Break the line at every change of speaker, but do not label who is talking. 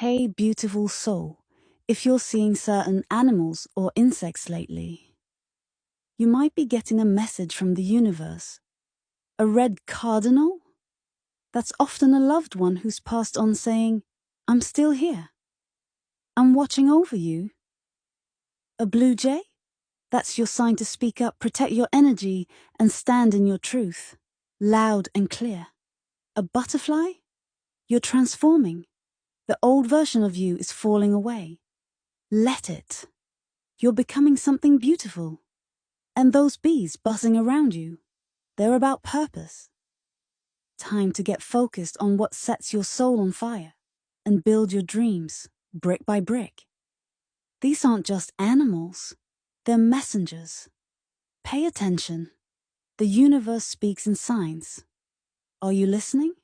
Hey, beautiful soul, if you're seeing certain animals or insects lately, you might be getting a message from the universe. A red cardinal? That's often a loved one who's passed on saying, I'm still here. I'm watching over you. A blue jay? That's your sign to speak up, protect your energy, and stand in your truth, loud and clear. A butterfly? You're transforming. The old version of you is falling away. Let it. You're becoming something beautiful. And those bees buzzing around you, they're about purpose. Time to get focused on what sets your soul on fire and build your dreams, brick by brick. These aren't just animals, they're messengers. Pay attention. The universe speaks in signs. Are you listening?